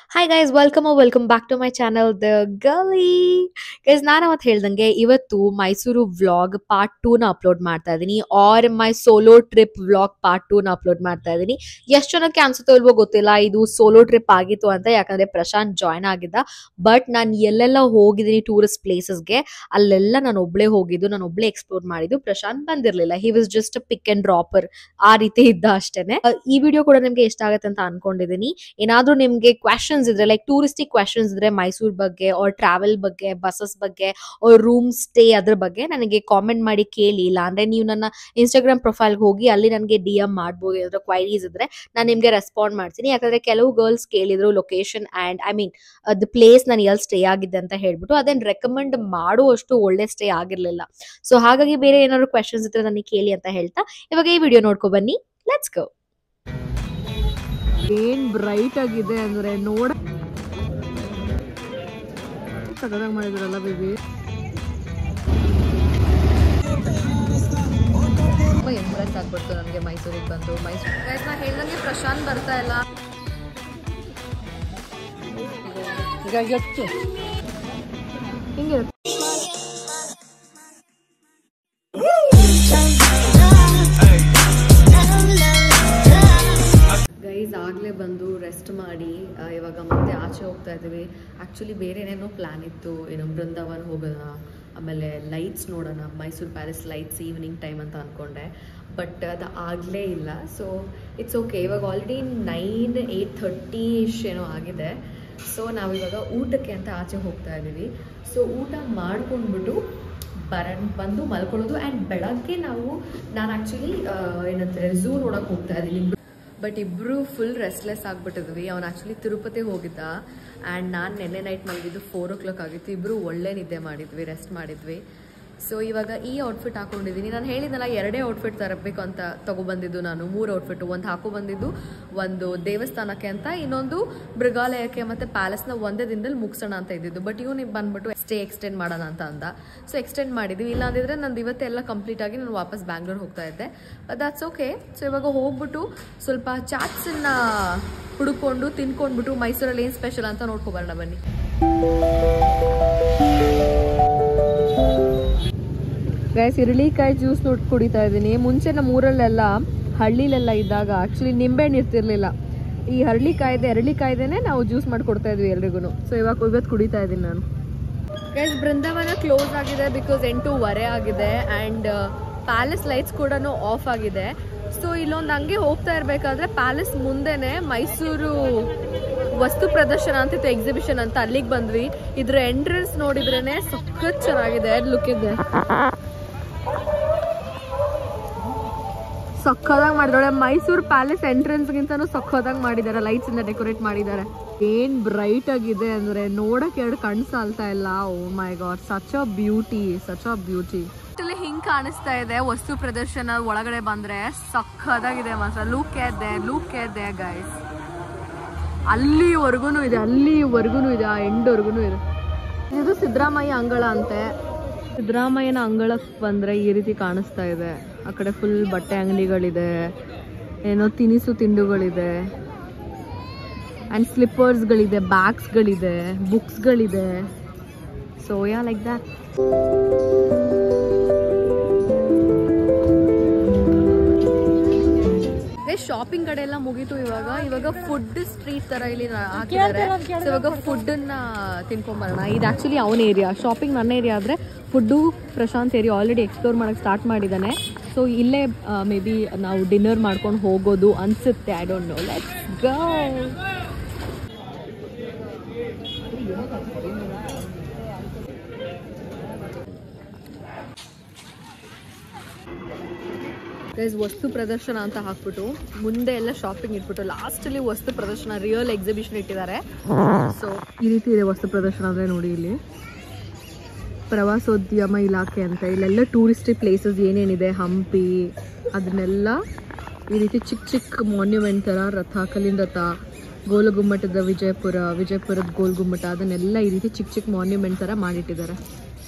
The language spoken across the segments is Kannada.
Hi guys, welcome back to my channel, The Gully. Guys, ನಾನು ಅವತ್ತು ಹೇಳ್ದಂಗೆ ಇವತ್ತು ಮೈಸೂರು ವ್ಲಾಗ್ ಪಾರ್ಟ್ 2 ನ ಅಪ್ಲೋಡ್ ಮಾಡ್ತಾ ಇದ್ದೀನಿ ಆರ್ ಮೈ ಸೋಲೋ ಟ್ರಿಪ್ ವ್ಲಾಗ್ ಪಾರ್ಟ್ 2 ನ ಅಪ್ಲೋಡ್ ಮಾಡ್ತಾ ಇದ್ದೀನಿ. ಎಷ್ಟು ಜನಕ್ಕೆ ಅನ್ಸುತ್ತೋ ಇಲ್ವೋ ಗೊತ್ತಿಲ್ಲ ಇದು ಸೋಲೋ ಟ್ರಿಪ್ ಆಗಿತ್ತು ಅಂತ, ಯಾಕಂದ್ರೆ ಪ್ರಶಾಂತ್ ಜಾಯ್ನ್ ಆಗಿದ್ದ. ಬಟ್ ನಾನು ಎಲ್ಲೆಲ್ಲ ಹೋಗಿದ್ದೀನಿ ಟೂರಿಸ್ಟ್ ಪ್ಲೇಸಸ್ಗೆ ಅಲ್ಲೆಲ್ಲ ನಾನು ಒಬ್ಳೆ ಹೋಗಿದ್ದು, ನಾನು ಒಬ್ಳೆ ಎಕ್ಸ್ಪ್ಲೋರ್ ಮಾಡಿದ್ದು. ಪ್ರಶಾಂತ್ ಬಂದಿರಲಿಲ್ಲ, he was just a pick and dropper ಆ ರೀತಿ ಇದ್ದ ಅಷ್ಟೇನೆ. ಈ ವಿಡಿಯೋ ಕೂಡ ನಿಮ್ಗೆ ಇಷ್ಟ ಆಗುತ್ತೆ ಅಂತ ಅನ್ಕೊಂಡಿದ್ದೀನಿ. ಏನಾದ್ರೂ ನಿಮ್ಗೆ ಕ್ವೆಶನ್ಸ್ ಇದ್ರೆ, ಲೈಕ್ ಟೂರಿಸ್ಟಿಕ್ ಕ್ವೆಶನ್ಸ್ ಇದ್ರೆ ಮೈಸೂರ್ ಬಗ್ಗೆ ಆರ್ ಟ್ರಾವೆಲ್ ಬಗ್ಗೆ, ಬಸ್ಸಸ್ ಬಗ್ಗೆ ಆರ್ ರೂಮ್ ಸ್ಟೇ ಅದ್ರ ಬಗ್ಗೆ ನನಗೆ ಕಾಮೆಂಟ್ ಮಾಡಿ ಕೇಳಿ. ಇಲ್ಲ ಅಂದ್ರೆ ನೀವು ನನ್ನ ಇನ್ಸ್ಟಾಗ್ರಾಮ್ ಪ್ರೊಫೈಲ್ಗೆ ಹೋಗಿ ಅಲ್ಲಿ ನನಗೆ DM ಮಾಡ್ಬೋದು. ಏನಾದ್ರು ಕ್ವೈರೀಸ್ ಇದ್ರೆ ನಾನು ನಿಮ್ಗೆ ರೆಸ್ಪಾಂಡ್ ಮಾಡ್ತೀನಿ. ಯಾಕಂದ್ರೆ ಕೆಲವು ಗರ್ಲ್ಸ್ ಕೇಳಿದ್ರು ಲೊಕೇಶನ್ ಅಂಡ್ ದ ಪ್ಲೇಸ್ ನಾನು ಎಲ್ಲಿ ಸ್ಟೇ ಆಗಿದ್ದೆ ಅಂತ ಹೇಳ್ಬಿಟ್ಟು, ಅದನ್ನ ರೆಕಮೆಂಡ್ ಮಾಡುವಷ್ಟು ಒಳ್ಳೆ ಸ್ಟೇ ಆಗಿರ್ಲಿಲ್ಲ. ಸೊ ಹಾಗಾಗಿ ಬೇರೆ ಏನಾದ್ರು ಕ್ವೆಶನ್ಸ್ ಇದ್ರೆ ನನಗೆ ಕೇಳಿ ಅಂತ ಹೇಳ್ತಾ ಇವಾಗ ಈ ವಿಡಿಯೋ ನೋಡ್ಕೊ ಬನ್ನಿ. Let's go. ಏನ್ ಬ್ರೈಟ್ ಆಗಿದೆ ಅಂದ್ರೆ ನೋಡ ಸಗದಾಗಿ ಮಾಡಿದ್ರಲ್ಲ ಬೇಬಿ. ತುಂಬಾ ಇಂಪ್ರೆಸ್ ಆಗ್ಬಿಡ್ತು ನನಗೆ ಮೈಸೂರಿಗೆ ಬಂದು. ಮೈಸೂರು ನಾ ಹೇಳ್ದಂಗೆ ಪ್ರಶಾಂತ್ ಬರ್ತಾ ಇಲ್ಲ. ಹಿಂಗಿರುತ್ತೆ ಗೈಸ್. ಆಗಲೇ ಬಂದು ರೆಸ್ಟ್ ಮಾಡಿ ಇವಾಗ ಮತ್ತೆ ಆಚೆ ಹೋಗ್ತಾ ಇದ್ದೀವಿ. ಆ್ಯಕ್ಚುಲಿ ಬೇರೆ ಏನೇನೋ ಪ್ಲ್ಯಾನ್ ಇತ್ತು, ಏನು ಬೃಂದಾವನ್ ಹೋಗೋಣ, ಆಮೇಲೆ ಲೈಟ್ಸ್ ನೋಡೋಣ, Mysuru palace lights evening time ಅಂತ ಅಂದ್ಕೊಂಡೆ. ಬಟ್ ಅದು ಆಗಲೇ ಇಲ್ಲ. So it's okay. ಇವಾಗ ಆಲ್ರೆಡಿ 8:30 ಏನೋ ಆಗಿದೆ. ಸೊ ನಾವಿವಾಗ ಊಟಕ್ಕೆ ಅಂತ ಆಚೆ ಹೋಗ್ತಾ ಇದ್ದೀವಿ. ಸೊ ಊಟ ಮಾಡ್ಕೊಂಡ್ಬಿಟ್ಟು ಬಂದು ಮಲ್ಕೊಳ್ಳೋದು. ಆ್ಯಂಡ್ ಬೆಳಗ್ಗೆ ನಾನು ಆ್ಯಕ್ಚುಲಿ ಏನಂತಾರೆ ಝೂ ನೋಡೋಕೆ ಹೋಗ್ತಾ ಇದ್ದೀನಿ. ಬಟ್ ಇಬ್ಬರು ಫುಲ್ ರೆಸ್ಟ್ಲೆಸ್ ಆಗಿಬಿಟ್ಟಿದ್ವಿ. ಅವ್ನು ಆ್ಯಕ್ಚುಲಿ ತಿರುಪತಿ ಹೋಗಿದ್ದ ಆ್ಯಂಡ್ ನಾನು ನೆನ್ನೆ ನೈಟ್ ಮಲಗಿದ್ದು 4 o'clock ಆಗಿತ್ತು. ಇಬ್ಬರು ಒಳ್ಳೆ ನಿದ್ದೆ ಮಾಡಿದ್ವಿ, ರೆಸ್ಟ್ ಮಾಡಿದ್ವಿ. ಸೊ ಇವಾಗ ಈ ಔಟ್ಫಿಟ್ ಹಾಕೊಂಡಿದ್ದೀನಿ. ನಾನು ಹೇಳಿದ್ನಲ್ಲ 2 ಔಟ್ಫಿಟ್ ತರಬೇಕು ಅಂತ ತೊಗೊಬಂದಿದ್ದು ನಾನು. 3 ಔಟ್ಫಿಟ್, ಒಂದು ಹಾಕೊಬಂದಿದ್ದು ಒಂದು ದೇವಸ್ಥಾನಕ್ಕೆ ಅಂತ, ಇನ್ನೊಂದು ಮೃಗಾಲಯಕ್ಕೆ ಮತ್ತು ಪ್ಯಾಲೇಸ್ನ ಒಂದೇ ದಿನದಲ್ಲಿ ಮುಗಿಸೋಣ ಅಂತ ಇದ್ದಿದ್ದು. ಬಟ್ ಇವನಿಗೆ ಬಂದ್ಬಿಟ್ಟು ಸ್ಟೇ ಎಕ್ಸ್ಟೆಂಡ್ ಮಾಡೋಣ ಅಂತ ಅಂದ. ಸೊ ಎಕ್ಸ್ಟೆಂಡ್ ಮಾಡಿದ್ವಿ. ಇಲ್ಲ ಅಂದಿದ್ರೆ ನಂದು ಇವತ್ತೆಲ್ಲ ಕಂಪ್ಲೀಟ್ ಆಗಿ ನಾನು ವಾಪಸ್ ಬ್ಯಾಂಗ್ಳೂರ್ ಹೋಗ್ತಾ ಇದ್ದೆ. That's okay. ಸೊ ಇವಾಗ ಹೋಗ್ಬಿಟ್ಟು ಸ್ವಲ್ಪ ಚಾಟ್ಸನ್ನು ಹುಡುಕೊಂಡು ತಿನ್ಕೊಂಡ್ಬಿಟ್ಟು ಮೈಸೂರಲ್ಲಿ ಏನು ಸ್ಪೆಷಲ್ ಅಂತ ನೋಡ್ಕೊಬರೋಣ ಬನ್ನಿ. ಗೈಸ್, ಇರಳಿಕಾಯಿ ಜ್ಯೂಸ್ ಕುಡಿತಾ ಇದ್ದೀನಿ. ಮುಂಚೆ ನಮ್ಮ ಊರಲ್ಲೆಲ್ಲ ಹಳ್ಳಿಲೆಲ್ಲ ಇದ್ದಾಗ ಆ್ಯಕ್ಚುಲಿ ನಿಂಬೆಹಣ್ಣು ಇರ್ತಿರ್ಲಿಲ್ಲ. ಈ ಎರಳಿಕಾಯ್ದೇನೆ ನಾವು ಜ್ಯೂಸ್ ಮಾಡಿಕೊಡ್ತಾ ಇದ್ವಿ ಎಲ್ರಿಗೂ. ಸೊ ಇವತ್ತು ಕುಡಿತಾ ಇದ್ದೀನಿ ನಾನು. ಗೈಸ್, ಬೃಂದಾವನ ಕ್ಲೋಸ್ ಆಗಿದೆ ಬಿಕಾಸ್ 8:15 ಆಗಿದೆ. ಆ್ಯಂಡ್ ಪ್ಯಾಲೇಸ್ ಲೈಟ್ಸ್ ಕೂಡ ಆಫ್ ಆಗಿದೆ. ಸೊ ಇಲ್ಲೊಂದು ಹಂಗೆ ಹೋಗ್ತಾ ಇರಬೇಕಾದ್ರೆ ಪ್ಯಾಲೇಸ್ ಮುಂದೆನೆ ಮೈಸೂರು ವಸ್ತು ಪ್ರದರ್ಶನ ಅಂತಿತ್ತು, ಎಕ್ಸಿಬಿಷನ್ ಅಂತ. ಅಲ್ಲಿಗೆ ಬಂದ್ವಿ. ಇದ್ರ ಎಂಟ್ರೆನ್ಸ್ ನೋಡಿದ್ರೇನೆ ಸಖತ್ ಚೆನ್ನಾಗಿದೆ. ಲುಕ್ ಇದೆ, ಸಖತ್ತಾಗಿ ಮಾಡಿದಾರೆ. ಮೈಸೂರು ಪ್ಯಾಲೇಸ್ ಎಂಟ್ರೆನ್ಸ್ಗಿಂತನೂ ಸಖತ್ತಾಗಿ ಮಾಡಿದ್ದಾರೆ. ಲೈಟ್ಸ್ ಇಂದ ಡೆಕೋರೇಟ್ ಮಾಡಿದ್ದಾರೆ. ಏನ್ ಬ್ರೈಟ್ ಆಗಿದೆ ಅಂದ್ರೆ ನೋಡಕ್ಕೆ 2 ಕಣ್ಣು ಸಾಲ್ತಾ ಇಲ್ಲ. ಓ my god, such a beauty. ಹಿಂಗ್ ಕಾಣಿಸ್ತಾ ಇದೆ ವಸ್ತು ಪ್ರದರ್ಶನ. ಒಳಗಡೆ ಬಂದ್ರೆ ಸಖತ್ತಾಗಿದೆ ಮಾತ್ರ. ಲುಕ್ ಇದೆ ಗೈಸ್. ಅಲ್ಲಿವರೆಗೂ ಇದೆ, ಆ ಎಂಡ್ವರೆಗೂ ಇದೆ. ಇದು ಸಿದ್ದರಾಮಯ್ಯ ಅಂಗಳ ಅಂತೆ. ಸಿದ್ದರಾಮಯ್ಯನ ಅಂಗಳಕ್ಕೆ ಬಂದರೆ ಈ ರೀತಿ ಕಾಣಿಸ್ತಾ ಇದೆ. ಆ ಕಡೆ ಫುಲ್ ಬಟ್ಟೆ ಅಂಗಡಿಗಳಿದೆ, ಏನೋ ತಿನಿಸು ತಿಂಡುಗಳಿದೆ, ಆ್ಯಂಡ್ ಸ್ಲಿಪ್ಪರ್ಸ್ಗಳಿದೆ, ಬ್ಯಾಗ್ಸ್ಗಳಿದೆ, ಬುಕ್ಸ್ಗಳಿದೆ. So ya like that. Shopping ಕಡೆ ಎಲ್ಲ ಮುಗೀತು. ಇವಾಗ ಫುಡ್ ಸ್ಟ್ರೀಟ್ ತರ ಇಲ್ಲಿ ಹಾಕಿದ್ದಾರೆ. ಸೊ ಇವಾಗ ಫುಡ್ಡನ್ನ ತಿನ್ಕೊಂಬರೋಣ. ಇದು ಆ್ಯಕ್ಚುಲಿ ಅವನ ಏರಿಯಾ. ಶಾಪಿಂಗ್ ನನ್ನ ಏರಿಯಾ ಆದರೆ food Prashant area already explore ಮಾಡೋಕ್ಕೆ ಸ್ಟಾರ್ಟ್ ಮಾಡಿದ್ದಾನೆ. ಸೊ ಇಲ್ಲೇ ಮೇ ಬಿ ನಾವು ಡಿನ್ನರ್ ಮಾಡ್ಕೊಂಡು ಹೋಗೋದು ಅನಿಸುತ್ತೆ. I don't know. Let's go. Guys, ವಸ್ತು ಪ್ರದರ್ಶನ ಅಂತ ಹಾಕ್ಬಿಟ್ಟು ಮುಂದೆ ಎಲ್ಲ ಶಾಪಿಂಗ್ ಇಟ್ಬಿಟ್ಟು ಲಾಸ್ಟಲ್ಲಿ ವಸ್ತು ಪ್ರದರ್ಶನ ರಿಯಲ್ ಎಕ್ಸಿಬಿಷನ್ ಇಟ್ಟಿದ್ದಾರೆ. ಸೊ ಈ ರೀತಿ ಇದೆ ವಸ್ತು ಪ್ರದರ್ಶನ ಅಂದರೆ ನೋಡಿ. ಇಲ್ಲಿ ಪ್ರವಾಸೋದ್ಯಮ ಇಲಾಖೆ ಅಂತ, ಇಲ್ಲೆಲ್ಲ ಟೂರಿಸ್ಟಿಕ್ ಪ್ಲೇಸಸ್ ಏನೇನಿದೆ, ಹಂಪಿ, ಅದನ್ನೆಲ್ಲ ಈ ರೀತಿ ಚಿಕ್ಕ ಮಾನ್ಯುಮೆಂಟ್ ಥರ, ರಥ, ಕಲ್ಲಿನ ರಥ, ಗೋಲಗುಮ್ಮಟದ ವಿಜಯಪುರದ ಗೋಲ್ಗುಮ್ಮಟ, ಅದನ್ನೆಲ್ಲ ಈ ರೀತಿ ಚಿಕ್ಕ ಮಾನ್ಯುಮೆಂಟ್ ಥರ ಮಾಡಿಟ್ಟಿದ್ದಾರೆ.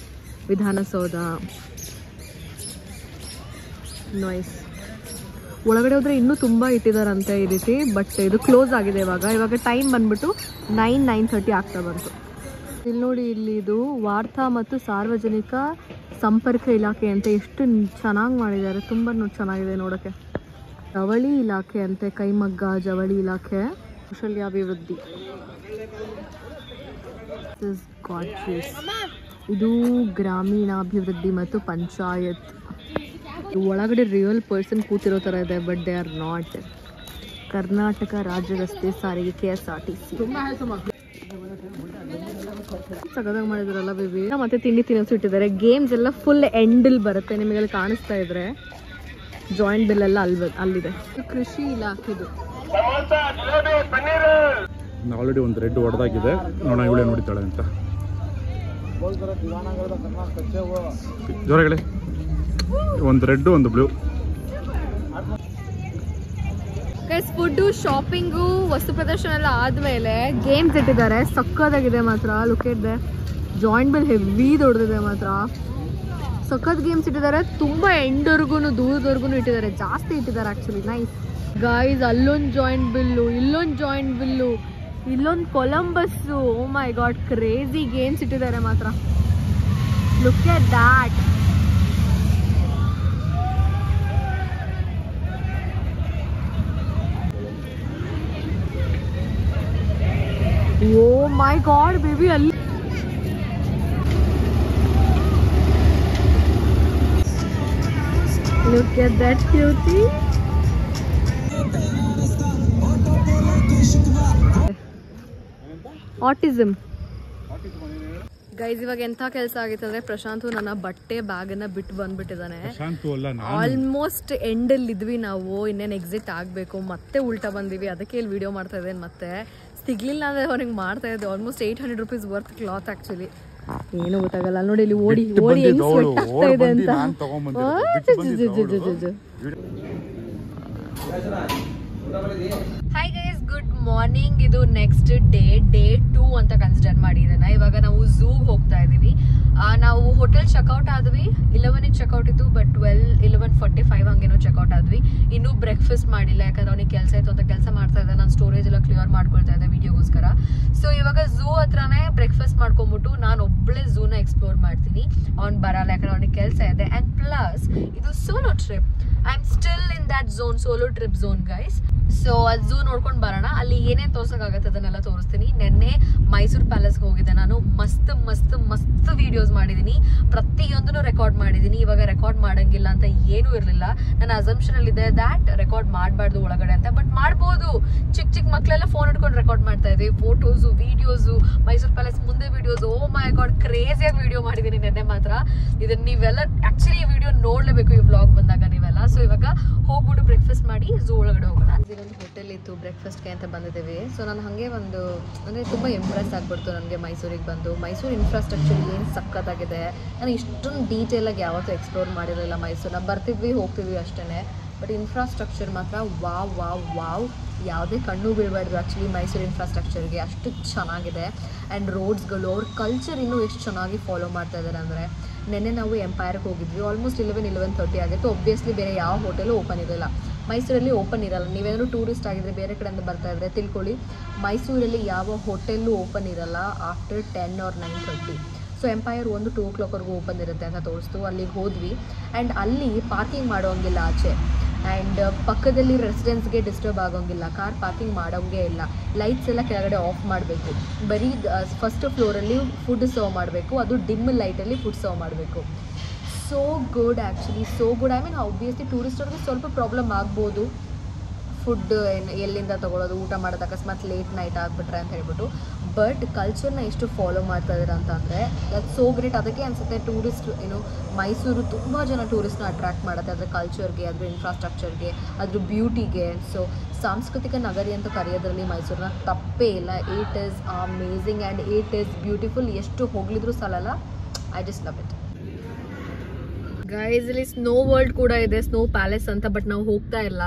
ವಿಧಾನಸೌಧ, ನಾಯ್ಸ್. ಒಳಗಡೆ ಹೋದರೆ ಇನ್ನೂ ತುಂಬ ಇಟ್ಟಿದ್ದಾರಂತೆ ಈ ರೀತಿ. ಬಟ್ ಇದು ಕ್ಲೋಸ್ ಆಗಿದೆ ಇವಾಗ ಟೈಮ್ ಬಂದ್ಬಿಟ್ಟು 9:30 ಆಗ್ತಾ ಬಂತು. ಇಲ್ಲಿ ನೋಡಿ, ಇಲ್ಲಿ ಇದು ವಾರ್ತಾ ಮತ್ತು ಸಾರ್ವಜನಿಕ ಸಂಪರ್ಕ ಇಲಾಖೆ ಅಂತ ಎಷ್ಟು ಚೆನ್ನಾಗಿ ಮಾಡಿದ್ದಾರೆ. ತುಂಬ ಚೆನ್ನಾಗಿದೆ ನೋಡೋಕ್ಕೆ. ಜವಳಿ ಇಲಾಖೆ ಅಂತೆ, ಕೈಮಗ್ಗ ಜವಳಿ ಇಲಾಖೆ, ಕೌಶಲ್ಯಾಭಿವೃದ್ಧಿ. ಇದು ಗ್ರಾಮೀಣಾಭಿವೃದ್ಧಿ ಮತ್ತು ಪಂಚಾಯತ್. ಒಳಗಡೆ ರಿಯಲ್ ಪರ್ಸನ್ ಕೂತಿರೋ ಥರ ಇದೆ, but they are not. Karnataka ರಾಜ್ಯ ರಸ್ತೆ ಸಾರಿಗೆ KSRTC. ಸಗದಾಗ ಮಾಡಿದ್ರಲ್ಲ ಬೇಬಿ. ಮತ್ತೆ ತಿಂಡಿ ತಿನಿಸು ಇಟ್ಟಿದ್ದಾರೆ. ಗೇಮ್ಸ್ ಎಲ್ಲ ಫುಲ್ ಎಂಡಲ್ಲಿ ಬರುತ್ತೆ, ನಿಮಗೆಲ್ಲ ಕಾಣಿಸ್ತಾ ಇದ್ರೆ. ಜಾಯಿಂಟ್ ಬಿಲ್ ಎಲ್ಲ ಅಲ್ಲಿದೆ. ಕೃಷಿ ಇಲಾಖೆದು. ಆಲ್ರೆಡಿ ಒಂದು ರೆಡ್ ಹೊಡೆದಾಗಿದೆ, ನೋಡೋಣ ಇವಳೇ ನೋಡಿತಾಳೆ ಅಂತ. ಜೋರಗಳೇ, ಒಂದು ರೆಡ್ ಒಂದು ಬ್ಲೂ. ಫುಡ್ಡು, ಶಾಪಿಂಗು, ವಸ್ತು ಪ್ರದರ್ಶನ ಎಲ್ಲ ಆದಮೇಲೆ ಗೇಮ್ಸ್ ಇಟ್ಟಿದ್ದಾರೆ. ಸಕ್ಕತ್ತಾಗಿದೆ ಮಾತ್ರ. Look at the giant wheel heavy ದೊಡ್ಡದಿದೆ ಮಾತ್ರ. ಸಖತ್ ಗೇಮ್ಸ್ ಇಟ್ಟಿದ್ದಾರೆ. ತುಂಬ ಎಂಡ್ವರೆಗೂ ದೂರದವರೆಗೂ ಇಟ್ಟಿದ್ದಾರೆ. ಜಾಸ್ತಿ ಇಟ್ಟಿದ್ದಾರೆ ಆ್ಯಕ್ಚುಲಿ. Nice guys. ಅಲ್ಲೊಂದು ಜಾಯಿಂಟ್ ಬಿಲ್ಲು, ಇಲ್ಲೊಂದು ಜಾಯಿಂಟ್ ಬಿಲ್ಲು, ಇಲ್ಲೊಂದು Columbus. Oh my God, crazy games ಇಟ್ಟಿದ್ದಾರೆ ಮಾತ್ರ. Look at that. Oh my God baby, ಅಲ್ಲಿ look at that cutie. Autism. Guys, ಇವಾಗ ಎಂಥ ಕೆಲಸ ಆಗಿತ್ತು ಅಂದರೆ, ಪ್ರಶಾಂತ್ ನನ್ನ ಬಟ್ಟೆ ಬ್ಯಾಗನ್ನು ಬಿಟ್ಟು ಬಂದ್ಬಿಟ್ಟಿದ್ದಾನೆ. ಆಲ್ಮೋಸ್ಟ್ ಎಂಡಲ್ಲಿ ಇದ್ವಿ ನಾವು, ಇನ್ನೇನು ಎಕ್ಸಿಟ್ ಆಗಬೇಕು. ಮತ್ತೆ ಉಲ್ಟಾ ಬಂದಿವಿ. ಅದಕ್ಕೆ ಇಲ್ಲಿ ವಿಡಿಯೋ ಮಾಡ್ತಾ ಇದ್ದೇನೆ. ಮತ್ತೆ ಸಿಗ್ಲಿಲ್ಲ ಅಂದರೆ ಅವ್ನಿಗೆ ಮಾಡ್ತಾ ಇದ್ದೆ. Almost 800 rupees worth cloth actually. ಏನು ಗೊತ್ತಾಗಲ್ಲ ನೋಡಿ, ಇಲ್ಲಿ ಓಡಿ ಹೆಂಗ್ ಸ್ವೆಟ್ ಆಗ್ತಾ ಇದೆ ಅಂತ. Hi guys, good morning. ಇದು ನೆಕ್ಸ್ಟ್ ಡೇ 2 ಅಂತ ಕನ್ಸಿಡರ್ ಮಾಡಿದ್ದೇನೆ. ಇವಾಗ ನಾವು ಝೂಗೆ ಹೋಗ್ತಾ ಇದೀವಿ. ನಾವು ಹೋಟೆಲ್ ಚೆಕ್ಔಟ್ ಆದ್ವಿ. 11ಗೆ ಚೆಕ್ಔಟ್ ಇತ್ತು, ಬಟ್ 11:45 ಹಂಗೇನೋ ಚೆಕ್ಔಟ್ ಆದ್ವಿ. ಇನ್ನೂ ಬ್ರೇಕ್ಫಾಸ್ಟ್ ಮಾಡಿಲ್ಲ, ಯಾಕಂದ್ರೆ ಅವ್ನಿಗೆ ಕೆಲಸ ಇತ್ತು ಅಂತ ಕೆಲಸ ಮಾಡ್ತಾ ಇದ್ದೆ. ನಾನು ಸ್ಟೋರೇಜ್ ಎಲ್ಲ ಕ್ಲಿಯರ್ ಮಾಡ್ಕೊಳ್ತಾ ಇದ್ದೆ ವಿಡಿಯೋಗೋಸ್ಕರ. ಸೊ ಇವಾಗ ಝೂ ಹತ್ರನೇ ಬ್ರೇಕ್ಫಾಸ್ಟ್ ಮಾಡ್ಕೊಂಡ್ಬಿಟ್ಟು ನಾನು ಒಬ್ಬಳೇ ಝೂನ ಎಕ್ಸ್ಪ್ಲೋರ್ ಮಾಡ್ತೀನಿ. ಅವ್ನು ಬರಲ್ಲ, ಯಾಕಂದ್ರೆ ಅವ್ನಿಗೆ ಕೆಲಸ ಇದೆ. ಆ್ಯಂಡ್ ಪ್ಲಸ್ ಇದು solo trip. I am still in that zone, solo trip zone guys. So ಅದು ಝೂ ನೋಡ್ಕೊಂಡು ಬರೋಣ. ಅಲ್ಲಿ ಏನೇನು ತೋರ್ಸೋಕ್ಕಾಗತ್ತೆ ಅದನ್ನೆಲ್ಲ ತೋರಿಸ್ತೀನಿ. ನೆನ್ನೆ ಮೈಸೂರು ಪ್ಯಾಲೇಸ್ಗೆ ಹೋಗಿದ್ದೆ ನಾನು. ಮಸ್ತ್ ಮಸ್ತ್ ಮಸ್ತ್ ವಿಡಿಯೋಸ್ ಮಾಡಿದ್ದೀನಿ. ಪ್ರತಿಯೊಂದನ್ನು ರೆಕಾರ್ಡ್ ಮಾಡಿದ್ದೀನಿ. ಇವಾಗ ರೆಕಾರ್ಡ್ ಮಾಡೋಂಗಿಲ್ಲ ಅಂತ ಏನೂ ಇರಲಿಲ್ಲ. ನನ್ನ ಅಸಂಪ್ಷನಲ್ಲಿದೆ ದ್ಯಾಟ್ ರೆಕಾರ್ಡ್ ಮಾಡಬಾರ್ದು ಒಳಗಡೆ ಅಂತ. ಬಟ್ ಮಾಡ್ಬೋದು. ಚಿಕ್ಕ ಮಕ್ಕಳೆಲ್ಲ ಫೋನ್ ಇಟ್ಕೊಂಡು ರೆಕಾರ್ಡ್ ಮಾಡ್ತಾ ಇದ್ವಿ. ಫೋಟೋಸು, ವೀಡಿಯೋಸು, ಮೈಸೂರು ಪ್ಯಾಲೇಸ್ ಮುಂದೆ videos. O my god, ಕ್ರೇಜಿಯಾಗಿ video ಮಾಡಿದ್ದೀನಿ ನೆನ್ನೆ ಮಾತ್ರ. ಇದನ್ನು ನೀವೆಲ್ಲ ಆ್ಯಕ್ಚುಲಿ ಈ ವಿಡಿಯೋ ನೋಡಲೇಬೇಕು ಈ ವ್ಲಾಗ್ ಬಂದಾಗ ನೀವೆಲ್ಲ. ಸೊ ಇವಾಗ ಹೋಗ್ಬಿಟ್ಟು ಬ್ರೇಕ್ಫಾಸ್ಟ್ ಮಾಡಿ ಝೂ ಒಳಗಡೆ ಹೋಗೋಣ. ಇದೊಂದು ಹೋಟೆಲ್ ಇತ್ತು, ಬ್ರೇಕ್ಫಾಸ್ಟ್ಗೆ ಅಂತ ಬಂದಿದ್ದೀವಿ. ಸೊ ನಾನು ಹಾಗೆ ಅಂದರೆ ತುಂಬ ಇಂಪ್ರೆಸ್ ಆಗ್ಬಿಡ್ತು ನನಗೆ ಮೈಸೂರಿಗೆ ಬಂದು. ಮೈಸೂರು ಇನ್ಫ್ರಾಸ್ಟ್ರಕ್ಚರ್ ಏನು ಸಕ್ಕತ್ತಾಗಿದೆ. ನಾನು ಇಷ್ಟೊಂದು ಡೀಟೇಲಾಗಿ ಯಾವತ್ತೂ ಎಕ್ಸ್ಪ್ಲೋರ್ ಮಾಡಿರಲಿಲ್ಲ ಮೈಸೂರನ್ನ. ಬರ್ತಿದ್ವಿ ಹೋಗ್ತಿದ್ವಿ ಅಷ್ಟೇ. ಬಟ್ ಇನ್ಫ್ರಾಸ್ಟ್ರಕ್ಚರ್ ಮಾತ್ರ ವಾವ್. ಯಾವುದೇ ಕಣ್ಣು ಬೀಳಬಾರ್ದು ಆ್ಯಕ್ಚುಲಿ ಮೈಸೂರು ಇನ್ಫ್ರಾಸ್ಟ್ರಕ್ಚರ್ಗೆ. ಅಷ್ಟು ಚೆನ್ನಾಗಿದೆ. ಆ್ಯಂಡ್ ರೋಡ್ಸ್ಗಳು, ಅವ್ರ ಕಲ್ಚರ್ ಇನ್ನೂ ಎಷ್ಟು ಚೆನ್ನಾಗಿ ಫಾಲೋ ಮಾಡ್ತಾ ಇದ್ದಾರೆ ಅಂದರೆ. ನೆನ್ನೆ ನಾವು ಎಂಪೈರ್ಗೆ ಹೋಗಿದ್ವಿ. ಆಲ್ಮೋಸ್ಟ್ 11:30 ಆಗಿತ್ತು. ಒಬ್ವಿಯಸ್ಲಿ ಬೇರೆ ಯಾವ ಹೋಟೆಲು ಓಪನ್ ಇರಲಿಲ್ಲ. ಮೈಸೂರಲ್ಲಿ ಓಪನ್ ಇರಲ್ಲ. ನೀವೇನಾದರೂ ಟೂರಿಸ್ಟ್ ಆಗಿದ್ರೆ, ಬೇರೆ ಕಡೆಯಿಂದ ಬರ್ತಾ ಇದ್ದರೆ ತಿಳ್ಕೊಳ್ಳಿ, ಮೈಸೂರಲ್ಲಿ ಯಾವ ಹೋಟೆಲ್ಲೂ ಓಪನ್ ಇರಲ್ಲ ಆಫ್ಟರ್ 10 or 9:30. ಸೊ ಎಂಪೈರ್ 1-2 o'clockವರೆಗೂ ಓಪನ್ ಇರುತ್ತೆ ಅಂತ ತೋರಿಸ್ತು. ಅಲ್ಲಿಗೆ ಹೋದ್ವಿ. ಆ್ಯಂಡ್ ಅಲ್ಲಿ ಪಾರ್ಕಿಂಗ್ ಮಾಡೋಂಗಿಲ್ಲ ಆಚೆ. ಆ್ಯಂಡ್ ಪಕ್ಕದಲ್ಲಿ ರೆಸಿಡೆನ್ಸ್ಗೆ ಡಿಸ್ಟರ್ಬ್ ಆಗೋಂಗಿಲ್ಲ. ಕಾರ್ ಪಾರ್ಕಿಂಗ್ ಮಾಡೋಂಗೇ ಇಲ್ಲ. ಲೈಟ್ಸ್ ಎಲ್ಲ ಕೆಳಗಡೆ ಆಫ್ ಮಾಡಬೇಕು. ಬರೀ ಫಸ್ಟ್ ಫ್ಲೋರಲ್ಲಿ ಫುಡ್ ಸರ್ವ್ ಮಾಡಬೇಕು. ಅದು ಡಿಮ್ ಲೈಟಲ್ಲಿ ಫುಡ್ ಸರ್ವ್ ಮಾಡಬೇಕು. So good actually, so good. I mean obviously ಟೂರಿಸ್ಟವ್ರಿಗೆ ಸ್ವಲ್ಪ ಪ್ರಾಬ್ಲಮ್ ಆಗ್ಬೋದು ಫುಡ್ ಎಲ್ಲಿಂದ ತೊಗೊಳೋದು, ಊಟ ಮಾಡೋದು ಅಕಸ್ಮಾತ್ ಲೇಟ್ ನೈಟ್ ಆಗಿಬಿಟ್ರೆ ಅಂತ ಹೇಳ್ಬಿಟ್ಟು. ಬಟ್ ಕಲ್ಚರ್ನ ಎಷ್ಟು ಫಾಲೋ ಮಾಡ್ತಾ ಇದ್ದಾರೆ ಅಂತಂದರೆ ದಟ್ ಸೋ ಗ್ರೇಟ್. ಅದಕ್ಕೆ ಅನಿಸುತ್ತೆ ಟೂರಿಸ್ಟ್ ಮೈಸೂರು ತುಂಬ ಜನ ಟೂರಿಸ್ಟ್ನ ಅಟ್ರ್ಯಾಕ್ಟ್ ಮಾಡುತ್ತೆ. ಅದರ ಕಲ್ಚರ್ಗೆ, ಅದ್ರ ಇನ್ಫ್ರಾಸ್ಟ್ರಕ್ಚರ್ಗೆ, ಅದ್ರ ಬ್ಯೂಟಿಗೆ. ಸೊ ಸಾಂಸ್ಕೃತಿಕ ನಗರಿ ಅಂತ ಕರೆಯೋದ್ರಲ್ಲಿ ಮೈಸೂರನ್ನ ತಪ್ಪೇ ಇಲ್ಲ. It is amazing and it is beautiful. ಎಷ್ಟು ಹೋಗ್ಲಿದ್ರು ಸಾಲಲ್ಲ. I just love it guys. ಇಲ್ಲಿ ಸ್ನೋ ವರ್ಲ್ಡ್ ಕೂಡ ಇದೆ, ಸ್ನೋ ಪ್ಯಾಲೇಸ್ ಅಂತ. ಬಟ್ ನಾವು ಹೋಗ್ತಾ ಇಲ್ಲ.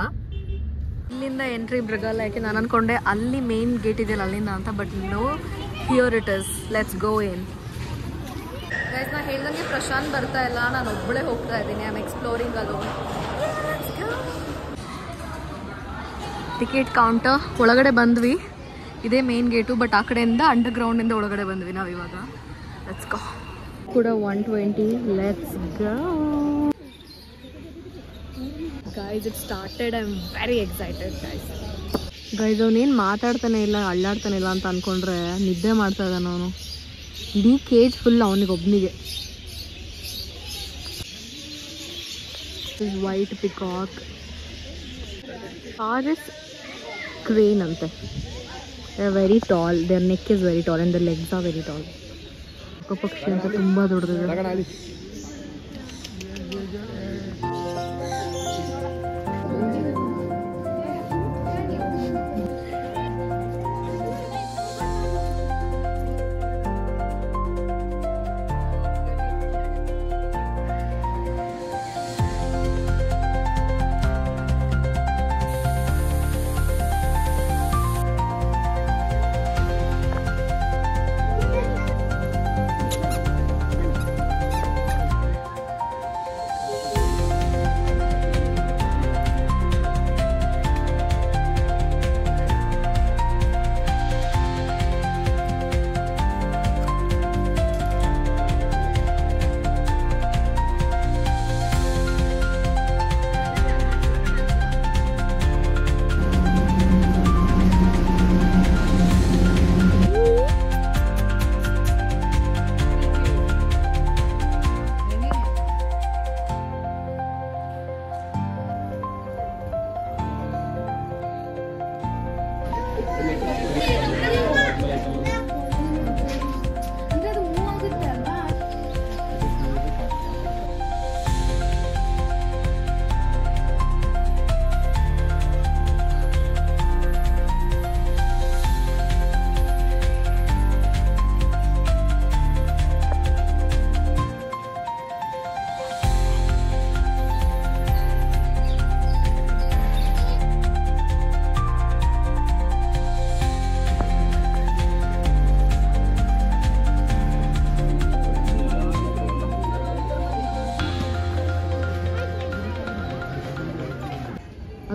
ಇಲ್ಲಿಂದ ಎಂಟ್ರಿ ಬರಲ್ಲ, ಯಾಕೆ ನಾನು ಅಂದ್ಕೊಂಡೆ ಅಲ್ಲಿ ಮೇನ್ ಗೇಟ್ ಇದೆಯಲ್ಲ ಅಲ್ಲಿಂದ ಅಂತ. But no, here it is. Let's go in. Guys, ನಾನು ಹೇಳ್ದಂಗೆ ಪ್ರಶಾಂತ್ ಬರ್ತಾ ಇಲ್ಲ. ನಾನು ಒಬ್ಬಳೇ ಹೋಗ್ತಾ ಇದ್ದೀನಿ. I am exploring alone. Ticket counter ಒಳಗಡೆ ಬಂದ್ವಿ. ಇದೇ ಮೇನ್ ಗೇಟು, ಬಟ್ ಆ ಕಡೆಯಿಂದ ಅಂಡರ್ ಗ್ರೌಂಡಿಂದ ಒಳಗಡೆ ಬಂದ್ವಿ ನಾವು ಇವಾಗ. Let's go. ಕೂಡ 120. Let's go guys. It started. I am very excited guys. ಅವನೇನು ಮಾತಾಡ್ತಾನೆ ಇಲ್ಲ, ಅಳ್ಳಾಡ್ತಾನೆ ಇಲ್ಲ ಅಂತ ಅಂದ್ಕೊಂಡ್ರೆ ನಿದ್ದೆ ಮಾಡ್ತಾ ಇದ್ದಾನೆ ಅವನು. ಇಡೀ ಕೇಜ್ ಫುಲ್ ಅವನಿಗೊಬ್ಬನಿಗೆ. ವೈಟ್ ಪಿಕಾಕ್, ಫಾರೆಸ್ಟ್ ಕ್ರೇನ್ ಅಂತೆ. They are very tall. Their neck is very tall and the legs are very tall. ಪಕ್ಷಿ ಅಂತ ತುಂಬ ದೊಡ್ಡದಿದೆ.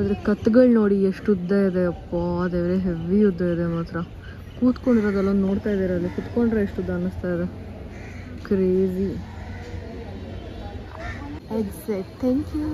ಅದ್ರ ಕತ್ಗಳು ನೋಡಿ ಎಷ್ಟು ಉದ್ದ ಇದೆ. ಅಪ್ಪ ದೇವ್ರೆ, ಹೆವಿ ಉದ್ದ ಇದೆ ಮಾತ್ರ. ಕೂತ್ಕೊಂಡಿರೋದೆಲ್ಲ ನೋಡ್ತಾ ಇದ್ದೀರ, ಅಲ್ಲಿ ಕುತ್ಕೊಂಡ್ರೆ ಎಷ್ಟು ಉದ್ದ ಅನ್ನಿಸ್ತಾ ಇದೆ. Crazy. Exact. Thank you.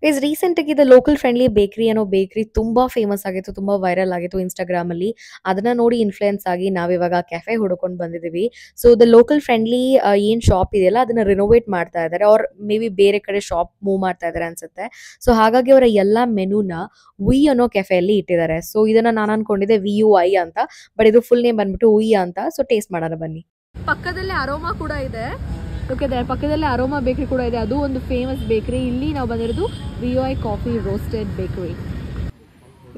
Guys, ರೀಸೆಂಟಾಗಿ ದ ಲೋಕಲ್ ಫ್ರೆಂಡ್ಲಿ ಬೇಕ್ರಿ ಅನ್ನೋ ಬೇಕ್ರಿ ತುಂಬ ಫೇಮಸ್ ಆಗಿತ್ತು, ತುಂಬ ವೈರಲ್ ಆಗಿತ್ತು ಇನ್ಸ್ಟಾಗ್ರಾಮಲ್ಲಿ. ಅದನ್ನು ನೋಡಿ ಇನ್ಫ್ಲುಯೆನ್ಸ್ ಆಗಿ ನಾವಿವಾಗ ಕೆಫೆ ಹುಡ್ಕೊಂಡು ಬಂದಿದ್ದೀವಿ. ಸೊ ದ ಲೋಕಲ್ ಫ್ರೆಂಡ್ಲಿ ಏನು ಶಾಪ್ ಇದೆಯಲ್ಲ ಅದನ್ನು ರಿನೋವೇಟ್ ಮಾಡ್ತಾ ಇದ್ದಾರೆ, ಅವ್ರು ಮೇ ಬಿ ಬೇರೆ ಕಡೆ ಶಾಪ್ ಮೂವ್ ಮಾಡ್ತಾ ಇದ್ದಾರೆ ಅನ್ಸುತ್ತೆ. ಸೊ ಹಾಗಾಗಿ ಅವರ ಎಲ್ಲ ಮೆನುನ ವಿ ಅನ್ನೋ ಕೆಫೆಯಲ್ಲಿ ಇಟ್ಟಿದ್ದಾರೆ. ಸೊ ಇದನ್ನು ನಾನು ಅನ್ಕೊಂಡಿದ್ದೆ VUI ಅಂತ, ಬಟ್ ಇದು ಫುಲ್ ನೇಮ್ ಬಂದ್ಬಿಟ್ಟು ವಿ ಅಂತ. ಸೊ ಟೇಸ್ಟ್ ಮಾಡೋಣ ಬನ್ನಿ. ಪಕ್ಕದಲ್ಲೇ ಅರೋಮಾ ಕೂಡ ಇದೆ. ಓಕೆ, ಪಕ್ಕದಲ್ಲೇ ಅರೋಮಾ ಬೇಕ್ರಿ ಕೂಡ ಇದೆ, ಅದು ಒಂದು ಫೇಮಸ್ ಬೇಕ್ರಿ. ಇಲ್ಲಿ ನಾವು ಬಂದಿರೋದು VUI ಕಾಫಿ ರೋಸ್ಟೆಡ್ ಬೇಕ್ರಿ.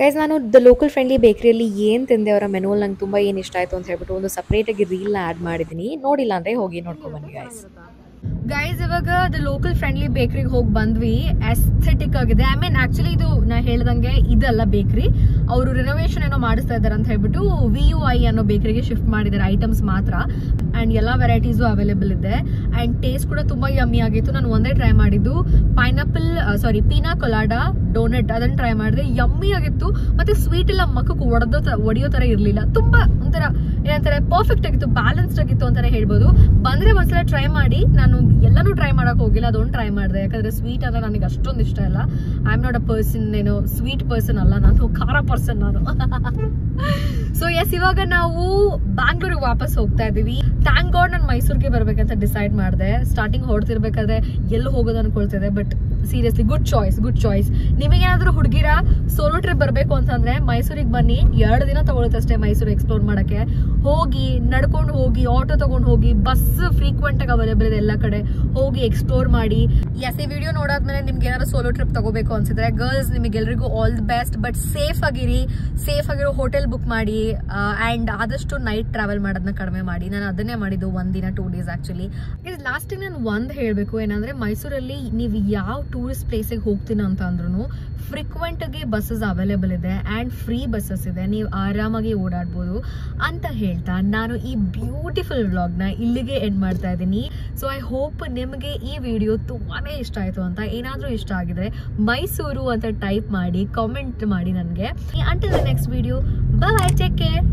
ಗೈಸ್, ನಾನು ದ ಲೋಕಲ್ ಫ್ರೆಂಡ್ಲಿ ಬೇಕ್ರಿಯಲ್ಲಿ ಏನು ತಿಂದೆ, ಅವರ ಮೆನುವಲ್ಲಿ ನಂಗೆ ತುಂಬ ಏನು ಇಷ್ಟ ಆಯಿತು ಅಂತ ಹೇಳ್ಬಿಟ್ಟು ಒಂದು ಸಪ್ರೇಟಾಗಿ ರೀಲ್ನ ಆ್ಯಡ್ ಮಾಡಿದ್ದೀನಿ. ನೋಡಿಲ್ಲ ಅಂದರೆ ಹೋಗಿ ನೋಡ್ಕೊಬನ್ನಿ ಗೈಸ್. ಇವಾಗ ದ ಲೋಕಲ್ ಫ್ರೆಂಡ್ಲಿ ಬೇಕ್ರಿಗೆ ಹೋಗಿ ಬಂದ್ವಿ. ಎಸ್ಥೆಟಿಕ್ ಆಗಿದೆ. ಐ ಮೀನ್ ಆಕ್ಚುಲಿ ಇದು ನಾ ಹೇಳ್ದಂಗೆ ಇದಲ್ಲ ಬೇಕ್ರಿ, ಅವರು ರಿನೋವೇಷನ್ ಏನೋ ಮಾಡಿಸ್ತಾ ಇದ್ದಾರೆ ಅಂತ ಹೇಳ್ಬಿಟ್ಟು VUI ಅನ್ನೋ ಬೇಕ್ರಿಗೆ ಶಿಫ್ಟ್ ಮಾಡಿದ್ದಾರೆ. ಐಟಮ್ಸ್ ಮಾತ್ರ ಆ್ಯಂಡ್ ಎಲ್ಲ ವೆರೈಟೀಸು ಅವೈಲೇಬಲ್ ಇದೆ. ಆ್ಯಂಡ್ ಟೇಸ್ಟ್ ಕೂಡ ತುಂಬ ಯಮ್ಮಿ ಆಗಿತ್ತು. ನಾನು ಒಂದೇ ಟ್ರೈ ಮಾಡಿದ್ದು ಪೀನಾ ಕೊಲಾಡಾ ಡೋನೆಟ್, ಅದನ್ನು ಟ್ರೈ ಮಾಡಿದೆ. ಯಮ್ಮಿ ಆಗಿತ್ತು. ಮತ್ತೆ ಸ್ವೀಟ್ ಎಲ್ಲ ಮಕ್ಕಕ್ಕೆ ಒಡೆಯೋ ಥರ ಇರಲಿಲ್ಲ. ತುಂಬ ಒಂಥರ ಏನಂತಾರೆ ಪರ್ಫೆಕ್ಟ್ ಆಗಿತ್ತು, ಬ್ಯಾಲೆನ್ಸ್ಡ್ ಆಗಿತ್ತು ಅಂತಾನೆ ಹೇಳ್ಬೋದು. ಬಂದರೆ ಒಂದ್ಸಲ ಟ್ರೈ ಮಾಡಿ. ನಾನು ಎಲ್ಲನೂ ಟ್ರೈ ಮಾಡಕ್ ಹೋಗಿಲ್ಲ, ಅದೊಂದು ಟ್ರೈ ಮಾಡಿದೆ. ಯಾಕಂದ್ರೆ ಸ್ವೀಟ್ ಅಂದ್ರೆ ನನಗೆ ಅಷ್ಟೊಂದು ಇಷ್ಟ ಇಲ್ಲ. I am not a person, ಏನೋ ಸ್ವೀಟ್ ಪರ್ಸನ್ ಅಲ್ಲ ನಾನು, ಖಾರ ಪರ್ಸನ್ ನಾನು. ಸೊ ಎಸ್, ಇವಾಗ ನಾವು ಬ್ಯಾಂಗ್ಳೂರಿಗೆ ವಾಪಸ್ ಹೋಗ್ತಾ ಇದೀವಿ. ಥ್ಯಾಂಕ್ ಗಾಡ್ ನಾನು ಮೈಸೂರಿಗೆ ಬರ್ಬೇಕಂತ ಡಿಸೈಡ್ ಮಾಡಿದೆ. ಸ್ಟಾರ್ಟಿಂಗ್ ಹೊಡ್ತಿರ್ಬೇಕಾದ್ರೆ ಎಲ್ಲಿ ಹೋಗೋದು ಅನ್ಕೊಳ್ತಿದೆ, ಬಟ್ ಸೀರಿಯಸ್ಲಿ ಗುಡ್ ಚಾಯ್ಸ್. ನಿಮಗೇನಾದ್ರೂ ಹುಡುಗಿರ ಸೋಲೋ ಟ್ರಿಪ್ ಬರಬೇಕು ಅಂತಂದ್ರೆ ಮೈಸೂರಿಗೆ ಬನ್ನಿ. 2 ದಿನ ತಗೊಳುತ್ತೆ ಅಷ್ಟೇ ಮೈಸೂರು ಎಕ್ಸ್ಪ್ಲೋರ್ ಮಾಡಕ್ಕೆ. ಹೋಗಿ, ನಡ್ಕೊಂಡು ಹೋಗಿ, ಆಟೋ ತಗೊಂಡು ಹೋಗಿ, ಬಸ್ ಫ್ರೀಕ್ವೆಂಟ್ ಆಗಿ ಅವೈಲೇಬಲ್ ಇದೆ ಎಲ್ಲ ಕಡೆ. ಹೋಗಿ ಎಕ್ಸ್ಪ್ಲೋರ್ ಮಾಡಿ. ಎಸ್, ಈ ವಿಡಿಯೋ ನೋಡಾದ್ಮೇಲೆ ನಿಮ್ಗೆ ಏನಾದ್ರು ಸೋಲೋ ಟ್ರಿಪ್ ತಗೋಬೇಕು ಅನ್ಸಿದ್ರೆ ಗರ್ಲ್ಸ್ ನಿಮಗೆಲ್ಲರಿಗೂ all the best. But safe ಆಗಿರೋ ಹೋಟೆಲ್ ಬುಕ್ ಮಾಡಿ. ಅಂಡ್ ಆದಷ್ಟು ನೈಟ್ ಟ್ರಾವೆಲ್ ಮಾಡೋದನ್ನ ಕಡಿಮೆ ಮಾಡಿ. ನಾನು ಅದನ್ನೇ ಮಾಡಿದ್ದು 1 ದಿನ 2 ಡೇಸ್ ಆಕ್ಚುಲಿ. ಲಾಸ್ಟ್ ನಾನು ಒಂದು ಹೇಳಬೇಕು ಏನಂದ್ರೆ, ಮೈಸೂರಲ್ಲಿ ನೀವು ಯಾವ ಟೂರಿಸ್ಟ್ ಪ್ಲೇಸಿಗೆ ಹೋಗ್ತೀನಿ ಅಂತ ಅಂದ್ರೂ ಫ್ರೀಕ್ವೆಂಟಾಗಿ ಬಸ್ಸಸ್ ಅವೈಲೇಬಲ್ ಇದೆ ಆ್ಯಂಡ್ ಫ್ರೀ ಬಸ್ಸಸ್ ಇದೆ, ನೀವು ಆರಾಮಾಗಿ ಓಡಾಡ್ಬೋದು ಅಂತ ಹೇಳ್ತಾ ನಾನು ಈ ಬ್ಯೂಟಿಫುಲ್ ವ್ಲಾಗ್ನ ಇಲ್ಲಿಗೆ ಎಂಡ್ ಮಾಡ್ತಾ ಇದ್ದೀನಿ. ಸೊ ಐ ಹೋಪ್ ನಿಮಗೆ ಈ ವಿಡಿಯೋ ತುಂಬಾ ಇಷ್ಟ ಆಯಿತು ಅಂತ. ಏನಾದರೂ ಇಷ್ಟ ಆಗಿದ್ರೆ ಮೈಸೂರು ಅಂತ ಟೈಪ್ ಮಾಡಿ ಕಾಮೆಂಟ್ ಮಾಡಿ ನನಗೆ. Until the next video, by, take care.